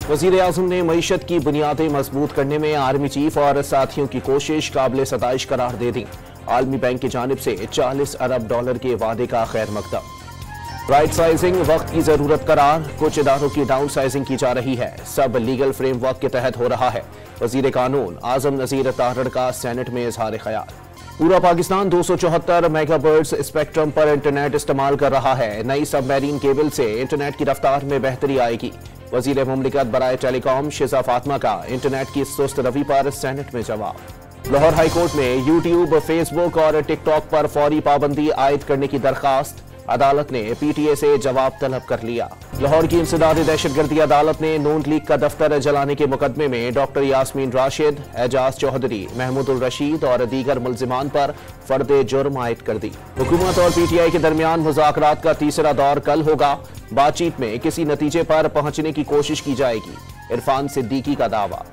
वज़ीर आज़म ने मईशत की बुनियादें मजबूत करने में आर्मी चीफ और साथियों की कोशिश काबिल सताइश करार दे दी। आलमी बैंक की जानिब से 40 अरब डॉलर के वादे का खैर मकदम। राइट साइजिंग वक्त की जरूरत करार, कुछ इदारों की डाउन साइजिंग की जा रही है, सब लीगल फ्रेम वर्क के तहत हो रहा है। वज़ीर कानून आज़म नज़ीर तारड़ का सेनेट में इजहार ख्याल। पूरा पाकिस्तान 274 मेगाहर्ट्ज़ स्पेक्ट्रम पर इंटरनेट इस्तेमाल कर रहा है। नई सबमरीन केबल से इंटरनेट की रफ्तार में बेहतरी आएगी। वज़ीर मुमलिकत बराए टेलीकॉम शिजा फातिमा का इंटरनेट की सुस्त रवि पर सेनेट में जवाब। लाहौर हाई कोर्ट में यूट्यूब, फेसबुक और टिकटॉक पर फौरी पाबंदी आयद करने की दरखास्त, अदालत ने पीटीए से जवाब तलब कर लिया। लाहौर की इंसदादी दहशतगर्दी अदालत ने नून लीग का दफ्तर जलाने के मुकदमे में डॉक्टर यास्मीन राशिद, एजाज चौधरी, महमूदुल रशीद और दीगर मुल्जिमान पर फर्द जुर्म आयद कर दी। हुकूमत और पीटीआई के दरमियान मुज़ाकरात का तीसरा दौर कल होगा। बातचीत में किसी नतीजे पर पहुंचने की कोशिश की जाएगी, इरफान सिद्दीकी का दावा।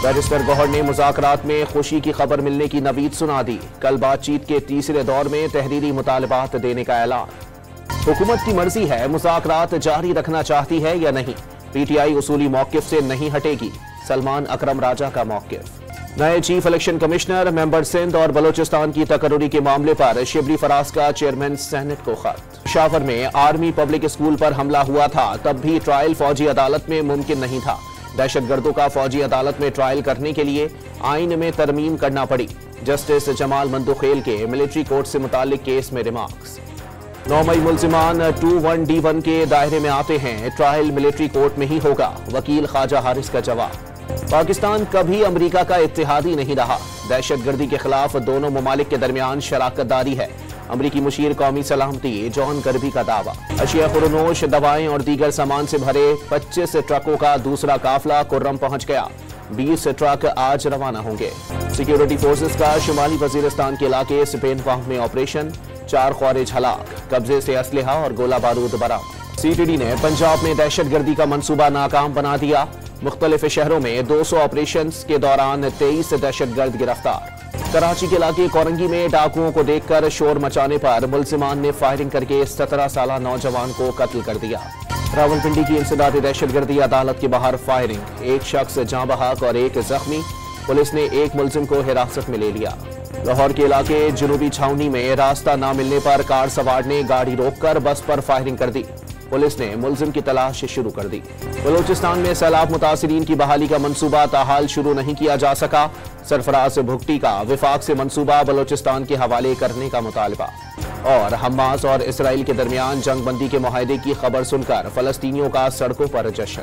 बैरिस्टर गौहर ने मुज़ाकरात में खुशी की खबर मिलने की नवीद सुना दी। कल बातचीत के तीसरे दौर में तहरीरी मुतालबात देने का ऐलान। हुकूमत की मर्जी है, मुज़ाकरात जारी रखना चाहती है या नहीं। पीटीआई उसूली मौक़िफ़ से नहीं हटेगी, सलमान अकरम राजा का मौक़िफ़। नए chief election commissioner, member Sindh और बलोचिस्तान की तकर्रुरी के मामले पर शिबली फराज का चेयरमैन सेनेट को खत। पेशावर में आर्मी पब्लिक स्कूल पर हमला हुआ था, तब भी ट्रायल फौजी अदालत में मुमकिन नहीं था। दहशतगर्दों का फौजी अदालत में ट्रायल करने के लिए आइन में तरमीम करना पड़ी। जस्टिस जमाल मंदुखेल के मिलिट्री कोर्ट से मुताल्लिक केस में रिमार्क्स। 9 मई मुल्जिमान 21D1 के दायरे में आते हैं, ट्रायल मिलिट्री कोर्ट में ही होगा, वकील ख्वाजा हारिस का जवाब। पाकिस्तान कभी अमरीका का इत्तेहादी नहीं रहा, दहशतगर्दी के खिलाफ दोनों ममालिक के दरमियान शराकत दारी है। अमरीकी मुशीर कौमी सलामती जॉन करबी का दावा। अशिया खुरनोश, दवाएं और दीगर सामान से भरे 25 ट्रकों का दूसरा काफिला कुर्रम पहुंच गया। 20 ट्रक आज रवाना होंगे। सिक्योरिटी फोर्सेस का शुमाली वजीरिस्तान के इलाके स्पेनवाह में ऑपरेशन, 4 ख्वारिज हलाक, कब्जे से असलहा और गोला बारूद बरामद। सीटीडी ने पंजाब में दहशतगर्दी का मंसूबा नाकाम बना दिया। मुख्तलिफ शहरों में 200 ऑपरेशन के दौरान 23 दहशतगर्द गिरफ्तार। कराची के इलाके कोरंगी में डाकुओं को देखकर शोर मचाने पर मुल्जिमान ने फायरिंग करके 17 साला नौजवान को कत्ल कर दिया। रावलपिंडी की इंसदादी दहशतगर्दी अदालत के बाहर फायरिंग, एक शख्स जाँ बहक और एक जख्मी। पुलिस ने एक मुल्जिम को हिरासत में ले लिया। लाहौर के इलाके जुनूबी छावनी में रास्ता न मिलने पर कार सवार ने गाड़ी रोककर बस पर फायरिंग कर दी। पुलिस ने मुल्जिम की तलाश शुरू कर दी। बलोचिस्तान में सैलाब मुतासिरीन की बहाली का मंसूबा ताहाल शुरू नहीं किया जा सका। सरफराज भुगटी का विफाक से मंसूबा बलोचिस्तान के हवाले करने का मुतालबा। और हमास और इसराइल के दरमियान जंग बंदी के मुआहदे की खबर सुनकर फलस्तीनियों का सड़कों पर जश्न।